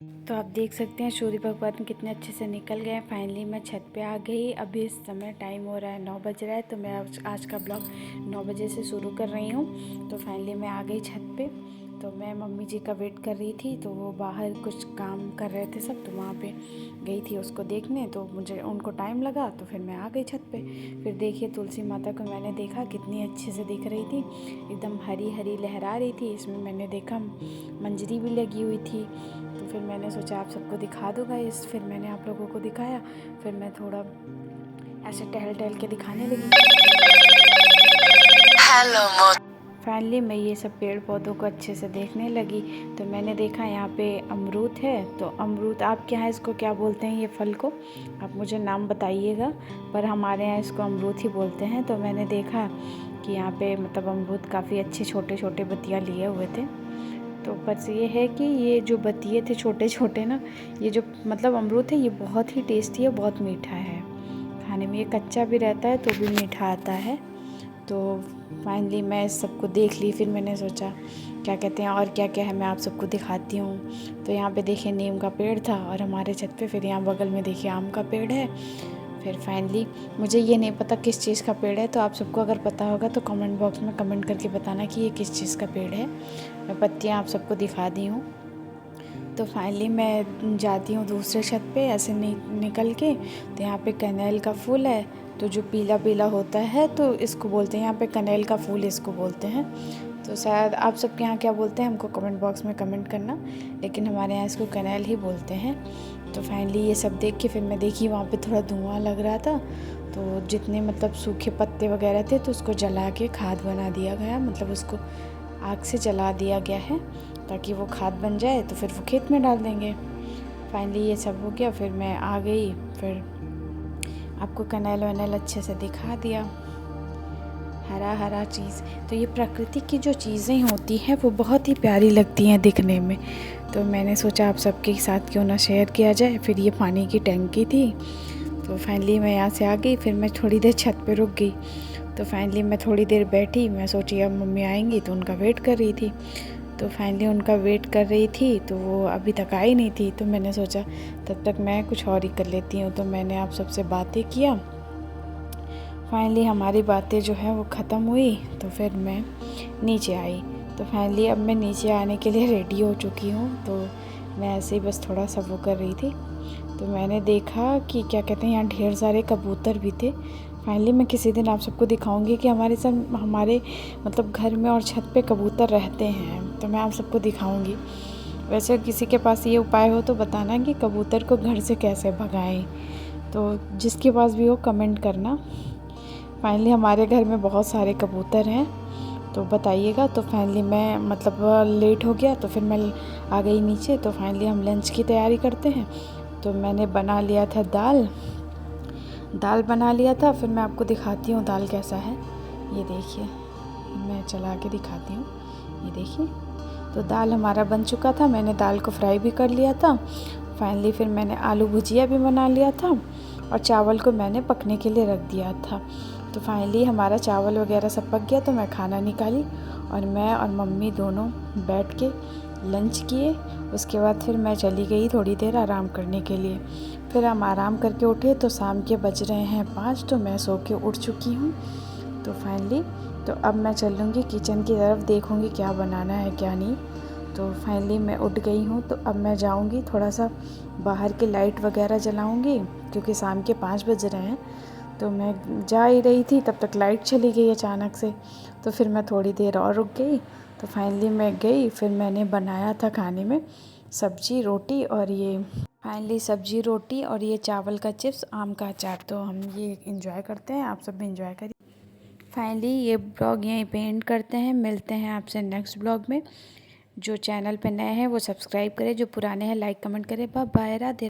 तो आप देख सकते हैं सूर्य भगवान कितने अच्छे से निकल गए हैं। फाइनली मैं छत पे आ गई। अभी इस समय टाइम हो रहा है 9 बज रहा है। तो मैं आज का ब्लॉग 9 बजे से शुरू कर रही हूँ। तो फाइनली मैं आ गई छत पे। तो मैं मम्मी जी का वेट कर रही थी। तो वो बाहर कुछ काम कर रहे थे सब, तो वहाँ पे गई थी उसको देखने। तो मुझे उनको टाइम लगा तो फिर मैं आ गई छत पे। फिर देखिए तुलसी माता को मैंने देखा, कितनी अच्छे से दिख रही थी, एकदम हरी हरी लहरा रही थी। इसमें मैंने देखा मंजरी भी लगी हुई थी। तो फिर मैंने सोचा आप सबको दिखा दूँगा इस। फिर मैंने आप लोगों को दिखाया। फिर मैं थोड़ा ऐसे टहल टहल के दिखाने लगी। फाइनली मैं ये सब पेड़ पौधों को अच्छे से देखने लगी। तो मैंने देखा यहाँ पे अमरूद है। तो अमरूद आपके यहाँ इसको क्या बोलते हैं, ये फल को आप मुझे नाम बताइएगा, पर हमारे यहाँ इसको अमरूद ही बोलते हैं। तो मैंने देखा कि यहाँ पे मतलब अमरूद काफ़ी अच्छे छोटे छोटे बतिया लिए हुए थे। तो बस ये है कि ये जो बतिये थे छोटे छोटे ना, ये जो मतलब अमरूद है ये बहुत ही टेस्टी है, बहुत मीठा है खाने में। ये कच्चा भी रहता है तो भी मीठा आता है। तो फाइनली मैं सबको देख ली। फिर मैंने सोचा क्या कहते हैं और क्या क्या है मैं आप सबको दिखाती हूँ। तो यहाँ पे देखिए नीम का पेड़ था और हमारे छत पे। फिर यहाँ बगल में देखिए आम का पेड़ है। फिर फाइनली मुझे ये नहीं पता किस चीज़ का पेड़ है, तो आप सबको अगर पता होगा तो कमेंट बॉक्स में कमेंट करके बताना कि ये किस चीज़ का पेड़ है। मैं पत्तियाँ आप सबको दिखा दी हूँ। तो फाइनली मैं जाती हूँ दूसरे छत पे ऐसे निकल के। तो यहाँ पे कनेल का फूल है, तो जो पीला पीला होता है तो इसको बोलते हैं यहाँ पे कनेल का फूल इसको बोलते हैं। तो शायद आप सबके यहाँ क्या बोलते हैं हमको कमेंट बॉक्स में कमेंट करना, लेकिन हमारे यहाँ इसको कनेल ही बोलते हैं। तो फाइनली ये सब देख के फिर मैं देखी वहाँ पे थोड़ा धुआं लग रहा था। तो जितने मतलब सूखे पत्ते वगैरह थे तो उसको जला के खाद बना दिया गया, मतलब उसको आग से जला दिया गया है ताकि वो खाद बन जाए। तो फिर वो खेत में डाल देंगे। फाइनली ये सब हो गया। फिर मैं आ गई। फिर आपको कनेल वनेल अच्छे से दिखा दिया, हरा हरा चीज़। तो ये प्रकृति की जो चीज़ें होती हैं वो बहुत ही प्यारी लगती हैं दिखने में। तो मैंने सोचा आप सबके साथ क्यों ना शेयर किया जाए। फिर ये पानी की टंकी थी। तो फाइनली मैं यहाँ से आ गई। फिर मैं थोड़ी देर छत पे रुक गई। तो फाइनली मैं थोड़ी देर बैठी। मैं सोची अब मम्मी आएंगी, तो उनका वेट कर रही थी। तो फाइनली उनका वेट कर रही थी तो वो अभी तक आई नहीं थी। तो मैंने सोचा तब तक मैं कुछ और ही कर लेती हूँ। तो मैंने आप सबसे बातें किया। फाइनली हमारी बातें जो है वो ख़त्म हुई। तो फिर मैं नीचे आई। तो फाइनली अब मैं नीचे आने के लिए रेडी हो चुकी हूँ। तो मैं ऐसे ही बस थोड़ा सा वो कर रही थी। तो मैंने देखा कि क्या कहते हैं यहाँ ढेर सारे कबूतर भी थे। फाइनली मैं किसी दिन आप सबको दिखाऊंगी कि हमारे मतलब घर में और छत पे कबूतर रहते हैं। तो मैं आप सबको दिखाऊंगी। वैसे किसी के पास ये उपाय हो तो बताना कि कबूतर को घर से कैसे भगाएं। तो जिसके पास भी हो कमेंट करना। फाइनली हमारे घर में बहुत सारे कबूतर हैं, तो बताइएगा। तो फाइनली मैं मतलब लेट हो गया तो फिर मैं आ गई नीचे। तो फाइनली हम लंच की तैयारी करते हैं। तो मैंने बना लिया था दाल बना लिया था। फिर मैं आपको दिखाती हूँ दाल कैसा है। ये देखिए, मैं चला के दिखाती हूँ। ये देखिए, तो दाल हमारा बन चुका था। मैंने दाल को फ्राई भी कर लिया था। फाइनली फिर मैंने आलू भुजिया भी बना लिया था और चावल को मैंने पकने के लिए रख दिया था। तो फाइनली हमारा चावल वगैरह सब पक गया। तो मैं खाना निकाली और मैं और मम्मी दोनों बैठ के लंच किए। उसके बाद फिर मैं चली गई थोड़ी देर आराम करने के लिए। फिर हम आराम करके उठे तो शाम के बज रहे हैं 5। तो मैं सो के उठ चुकी हूँ। तो फाइनली तो अब मैं चलूँगी किचन की तरफ, देखूँगी क्या बनाना है क्या नहीं। तो फाइनली मैं उठ गई हूँ। तो अब मैं जाऊँगी थोड़ा सा बाहर की लाइट वगैरह जलाऊँगी, क्योंकि शाम के 5 बज रहे हैं। तो मैं जा ही रही थी तब तक लाइट चली गई अचानक से। तो फिर मैं थोड़ी देर और रुक गई। तो फाइनली मैं गई। फिर मैंने बनाया था खाने में सब्जी रोटी और ये चावल का चिप्स, आम का अचार। तो हम ये इंजॉय करते हैं, आप सब भी इंजॉय करिए। फाइनली ये ब्लॉग यहीं पे एंड करते हैं। मिलते हैं आपसे नेक्स्ट ब्लॉग में। जो चैनल पे नए हैं वो सब्सक्राइब करें, जो पुराने हैं लाइक कमेंट करें। Bye bye, Radhe.